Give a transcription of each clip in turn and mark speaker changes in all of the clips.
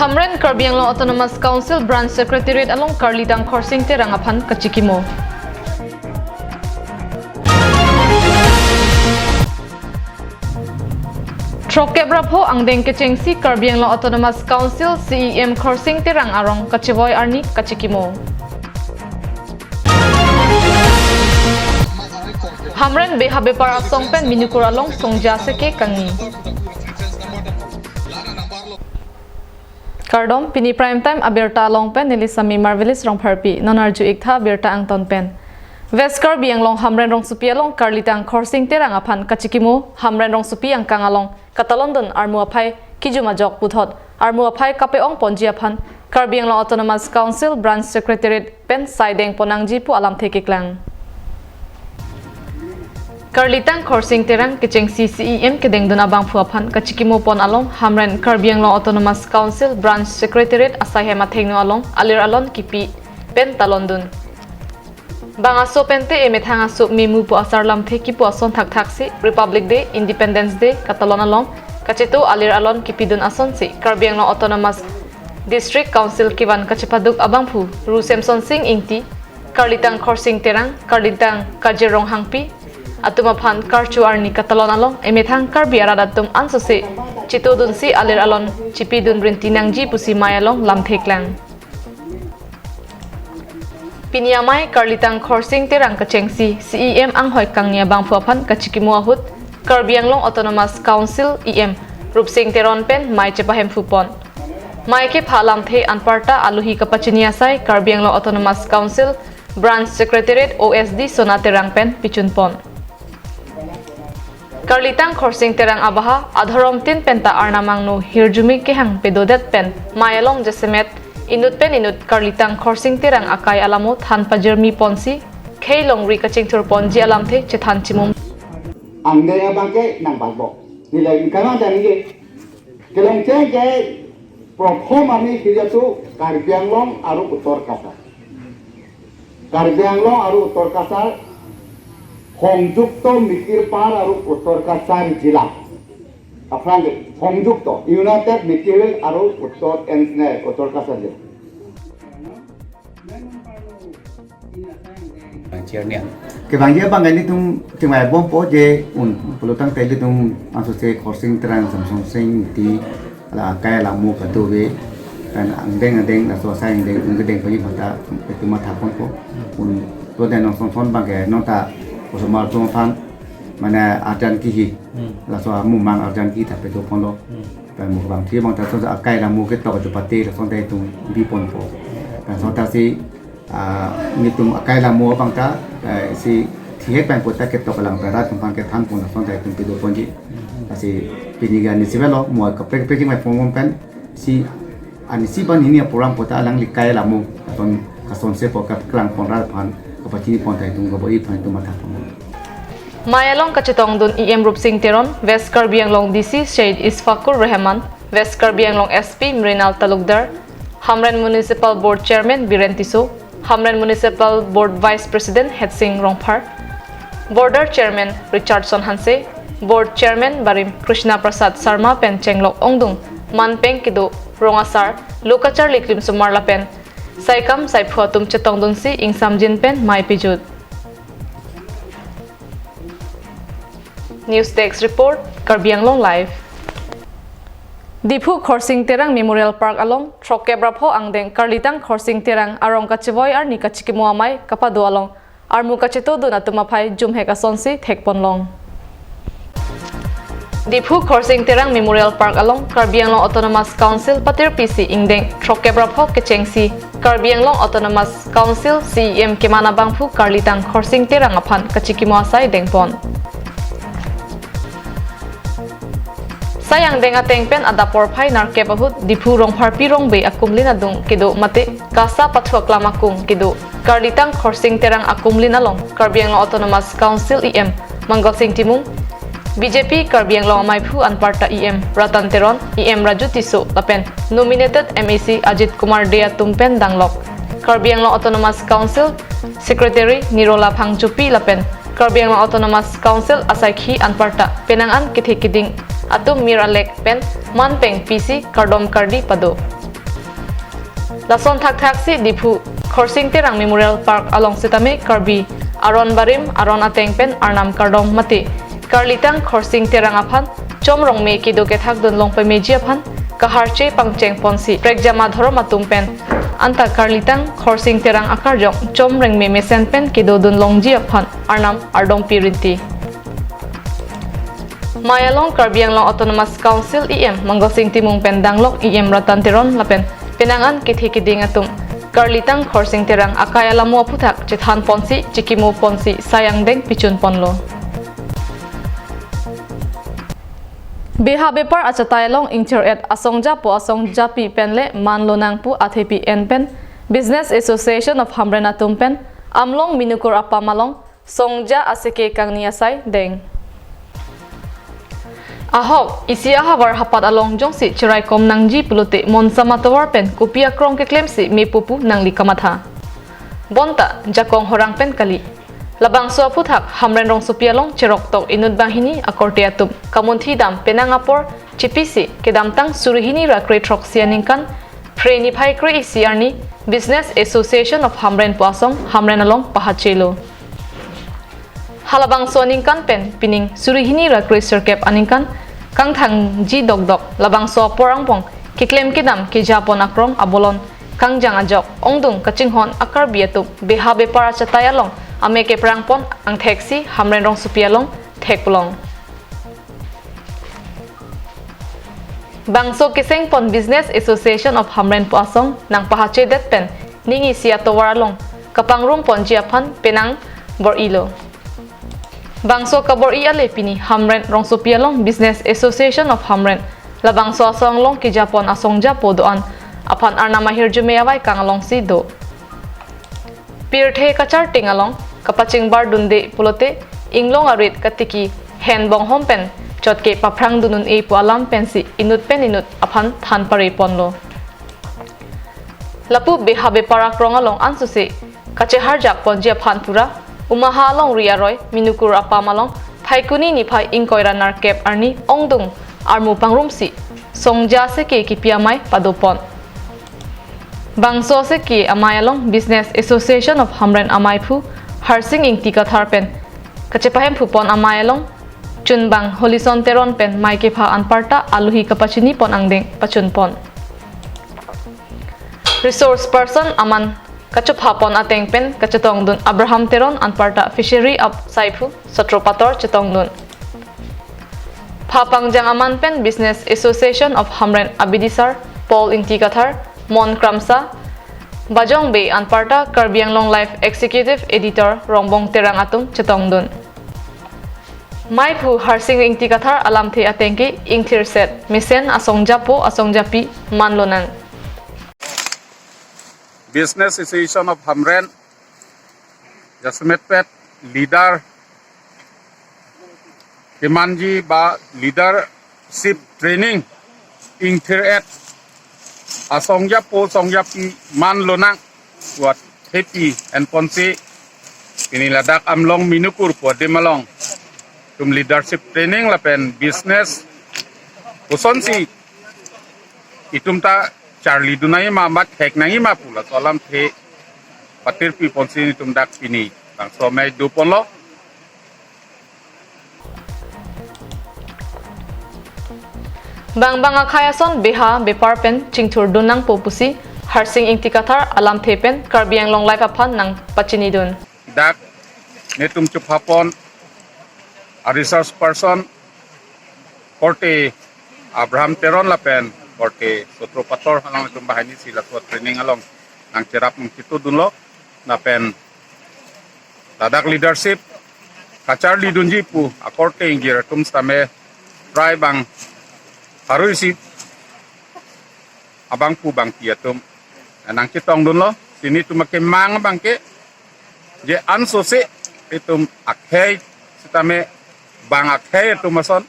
Speaker 1: Hamren Karbi Anglong Autonomous Council Branch Secretariat along Karlitang Khorsing te rangapan kachikimo. Trokebrapho ang deng kechengsi Karbi Anglong Autonomous Council CEM Khorsing te rang arong kachivoy arni kachikimo. Hamren be habe para songpen minukura long songja seke kangi. Kardom pini prime time abirta long pen nilisami marvelous rong pharpi nonarju iktha abirta ang ton pen. Veskar biang long hamren rong supi along Karlitang Khorsing te rang aphan kachikimo hamren rong supi ang kangalong katalondon armu aphai kijuma jok puthot armu aphai kapeong ponji aphan Karbi Anglong Autonomous Council Branch Secretariat pen saideng ponangji pu alam theke klang. Karlitang Khorsing terang kecheng CEM kedeng dun abang phuaphan kachikimo pon along hamren Karbi Anglong Autonomous Council Branch Secretariat asai hema thengno along alir alon kipi pen talondun bangaso pente emethanga su memu pu asar lam the kipu ason thak thaksi Republic Day Independence Day katalon along kacheto alir alon kipi dun ason si Karbi Anglong Autonomous District Council kiban kachepaduk abang phu Ru Samson Singh ingti Karlitang Khorsing terang Karlitang Kajirong hangpi atuma karchu arni katalon along emethang Karbi aradatum ansose chitodun si alir alon chipidun brintinangji pusi mayalong lamtheklang piniamai Karlitang Khorsing terang kachengsi CEM ang hoi kangnia bang phuaphan kachikimo ahut Karbi Anglong Autonomous Council EM rupsing teron pen mai chepahem phupon mai ke phalam the anparta aluhi kapachinia sai Karbi Anglong Autonomous Council Branch Secretariat OSD sonaterang pen pichunpon Karlitang Khorsing terang abaha adhorom tin penta arnamang no hirjumi kehang pedodet pen mayalong jesemet inut pen inut Karlitang Khorsing terang akai alamo than pajermi ponsi kheilong ri kaching thur ponji alam the chethan chimum
Speaker 2: angde abangke nang balbo nilai kama dani kelong chenge prokhom ami kijatu Karbi Anglong aru Uttor Kasar Karbi Anglong aru Uttor Kasar সংযুক্ত মিকিরপাড় আর উত্তর কাছাড় জেলা আপনাকে সংযুক্ত ইউনাইটেড মিকিরেল আর উত্তর কাছাড় জেলা Kebanyakan bangga ni tu cuma bom po je pelutang tadi tu masuk se Khorsing terang Samsung Sing di la kaya lamu katuwe dan andeng la suasana andeng ungedeng pergi mata itu mata pun po tu dan nonton bangga nota Osmar Tuan mana ajan kihi la so mumang ajan ki tapi tu pon lo dan mukbangที่บางท่านจะใกล้ละมูก็ต่อจุปฏิละส่วนใดตรงบีปนโปแต่ส่วนท่านสิมีตรงใกล้ละมูบางท่าสิที่ให้เป็นปวดตะเก็บตกกำลังไปรัดตรงฟังแก่ท่านปุ่นส่วนใดตรงไปดูปนจีแต่สิปีนี้กันนี่สิเวลามัวกับเป็กที่ไม่ฟงเป็นสิอันนี้สิบันนี้เนี่ยโปรแกรมปวดตะหลังลิใกล้ละมูตอนกระทรวงเสพกับกลางปนรัฐพันกับปฏิปนไทยตรงกับอีพันตรงมาทัก
Speaker 1: Mayalong kachetong dun EM rupsing teron West Karbi Anglong DC Shade Isfakur Rehman West Karbi Anglong SP Mrinal Talukdar Hamren Municipal Board Chairman Biren Tiso Hamren Municipal Board Vice President Hetsing Rongphar Border Chairman Richardson Hanse Board Chairman Barim Krishna Prasad Sarma Pen Chenglok Ongdung Manpeng Kido Rongasar Lokachar Liklim Sumar Lapen Saikam Saiphuatum Chetong dun si Ingsam Jin Pen Mai Pijut News Desk Report, Karbi Anglong Live. Diphu Khorsing terang Memorial Park along Trokebrapho angdeng Karlitang Khorsing terang arong kachivoy ar ni kachikimo amai kapado along armu kacheto do natumaphai jumhek asonsi thekponlong. Diphu Khorsing terang Memorial Park along Karbi Anglong Autonomous Council patir PC ingdeng Trokebrapho kechengsi Karbi Anglong Autonomous Council CEM kemana bangphu Karlitang Khorsing terang aphan kachikimo asai dengpon. Sayang denga tengpen ada porpai narke bahut diphu rong pharpi rong be akumlin adung kido mate kasa pathwa klamakung kido Karlitang Khorsing terang akumlin along Karbi Anglong Autonomous Council EM Mangal Singh Timung BJP Karbi Anglong Amaipu Anparta EM Ratan Teron EM Raju Tiso Lapen nominated MAC Ajit Kumar Dea Tumpen Danglok Karbi Anglong Autonomous Council Secretary Nirola Phangchupi Lapen Karbi Anglong Autonomous Council Asaikhi Anparta Penangan Kithikiding Atum Miralek Pen Manpeng PC Kardom Kardi Pado lason thak si dipu Khorsing Terang Memorial Park along sitame Karbi Aron Barim Aron Ateng pen Arnam Kardong mati Karlitang Khorsing Terang aphan chomrong me kido ke thak dun long pe meji aphan kaharche pangcheng ponsi pregjama dhoro matum pen anta Karlitang Khorsing Terang akarjong chomreng me mesen pen kido dun longji aphan Arnam Ardong Pirinti Mayalong Karbianglong Autonomous Council EM Manggosing Timung Pendanglok EM Ratan Teron lapen penangan kithikiding atum Karlitang Khorsing Terang akaya lamu aputhak chithan ponsi chikimu ponsi sayang deng pichun ponlo Beha bepar achatayalong ingcher et asongja po asongja pi penle manlonang pu athepi en pen Business Association of Hamren atum pen amlong minukur apamalong songja aseke kangnia sai deng Ahok isi ahavar hapat along jongsi cerai kom nangji pelute mon samatawar pen kupia krong ke klemsi me pupu nang likamatha bonta jakong horang pen kali labang so puthak hamren rong supialong cherok tok inut bahini akortiatum kamunthi dam penangapor chipisi kedam tang surihini rakre trok sianingkan freni phai kre isiarni Business Association of Hamren Puasong Hamren along pahachelo halabang so ningkan pen pining surihini rakre serkep aningkan kang thang ji dok labang so porang pong kiklem kidam ki japon akrong abolon kang jang ajok ongdung kachinghon akar biatu beha bepara chatayalong ame ke prang pon ang theksi hamren rong supialong thekpulong bangso kiseng pon Business Association of Hamren Puasong nang pahache det pen ningi sia towaralong kapangrum pon jiaphan penang borilo Bangso kabor iale pini Hamren rong supialong Business Association of Hamren labang so asong long ki Japon asong japo doan apan arna mahir jumeyawai kang along si do pirthe kachar ting along kapaching bar dunde pulote inglong arit katiki hen bong hompen chotke paprang dunun e pu alam pensi inut pen inut apan than pare ponlo lapu behabe parak rong along ansuse kache harjak ponjia phan pura Umaha long riaroy minukur apamalong thaikuni ni phai ingkoira narkep arni ongdung armu pangrumsi songja se ke kipiamai padopon bangso se ke amayalong Business Association of Hamren amaipu harsing ingti katharpen kachepahem phupon amayalong chunbang holison teron pen maike pha anparta aluhi kapachini pon angdeng pachunpon resource person aman Kachup hapon ateng pen kachetong dun Abraham Teron anparta fishery up saipu satropator chetong dun Phapang jangaman pen Business Association of Hamren Abidisar Paul Intikathar Mon Kramsa Bajong Bay anparta Karbianglong Life Executive Editor Rongbong Terang atum chetong dun Maipu harsing Intikathar alam the atengki ingthir set misen asongjapo asongjapi manlonang
Speaker 3: Business Association of Hamren, Jasmetpet leader, Himanji ba leadership training, Ingteret, Asongja po Songja pi man lonang, buat happy and ponsi, ini ladak amlong minukur po demalong, tum leadership training lapen business, usonsi, itum ta Charlie dunai mamat hek nangi mapula solam the patir pi ponsi tum dak pini bang so mai du pon lo
Speaker 1: bang akhayason beha beparpen chingthur dunang popusi harsing ingtikathar alam thepen Karbianglong life aphan nang pachini dun
Speaker 3: dak ne tum chup hapon a resource person korte Abraham Teron lapen Korte sotropator halang tum bahani sila so training along nang cerap mengkitu dunlo napen dadak leadership kachar lidunji pu akorte ingir tum stame try bang haruisi abang pu bang piatum nang kitong dunlo sini tu make mang bangke je ansose itum akhai sitame bang akhai tu mason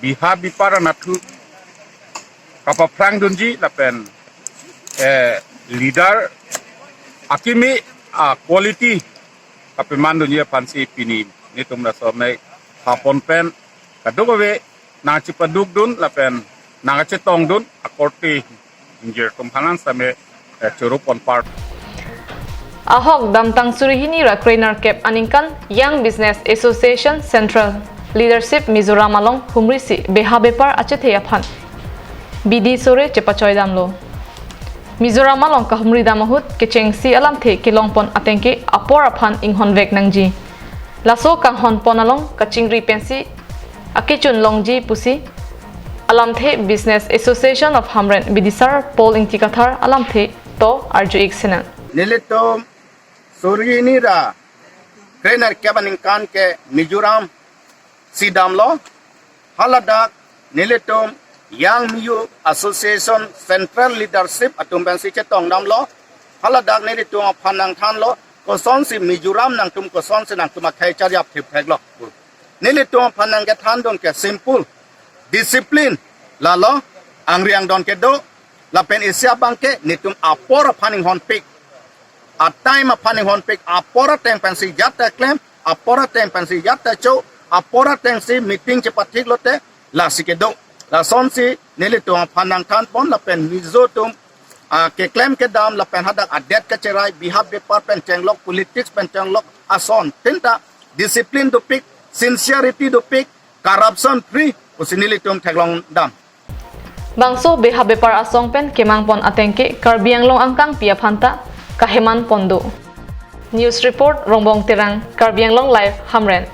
Speaker 3: biha bipara natu Kapa Frank Dunji lapen leader akimi quality kape mandunji pansi pini nitum raso me hapon pen kadugawe na chipadug dun lapen na chetong dun akorti injir tum hanan same churup on part
Speaker 1: Ahok damtang surihini ra trainer cap aningkan Young Business Association Central Leadership Mizoram along humrisi beha bepar achete aphan bidi sore chepachoy damlo Mizoram along ka humri damahut kecheng si alam the kilongpon atengke apor aphan inghon vek nangji laso kang hon pon along kachingri pensi akichun longji pusi alam the Business Association of Hamren bidisar Paul intikathar alam the to arju iksenan
Speaker 4: Nilito Surini ra trainer kebaning kan ke Mizoram sidam lo haladak nilito Young Miyu Association Central Leadership atumbensi chetong dam lo haladak nilito phanang than lo koson si Mizoram nang tum koson si nang tum khai charyap thip lo nilito phanang ke than don ke simple discipline la lo angriang don ke do la pen isya bangke nitum apor phaning hon pik a time a paning hon pick apora teng pensi jatta claim apora teng pensi jatta cho apora teng si meeting cepat thik lote la sikedo la sonsi nilito panang kan pon la pen mizo tum ke claim ke dam la pen hadak adet ke cerai bihab paper pen chenglok politics pen chenglok ason tinta discipline to pick sincerity to pick corruption free usinilitum thaglong dam
Speaker 1: Bangso beha bepar asong pen kemang pon atengke karbiang long angkang pia phanta Kaheman Pondo. News report Rongbong Tirang, Karbiang Long Live, Hamren.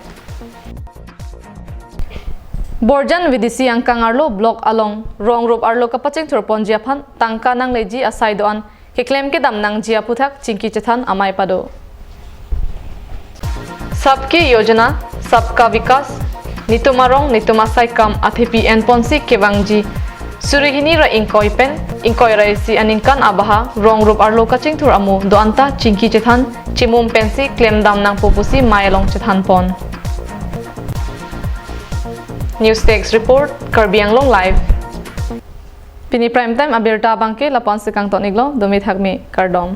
Speaker 1: Borjan VDC angkang arlo block along rongrop arlo kapacheng thorpon jiaphan tangka nang leji asai doan ke claim ke dam nang jia puthak chingki chethan amai pado. Sabki yojana, sabka vikas, nitumarong nitumasai kam athepi en ponsi kewangji Surihini ra ingkoi pen, ingkoi ra si aningkan abaha, rong rup arlo kaching thur amu, do anta chingki chethan, chimum pensi klem dam nang pupusi mayalong chethan pon. News Text Report, Karbiang Long Live. Pini prime time abirta bangke lapon sikang toniglo, dumit hagmi kardom.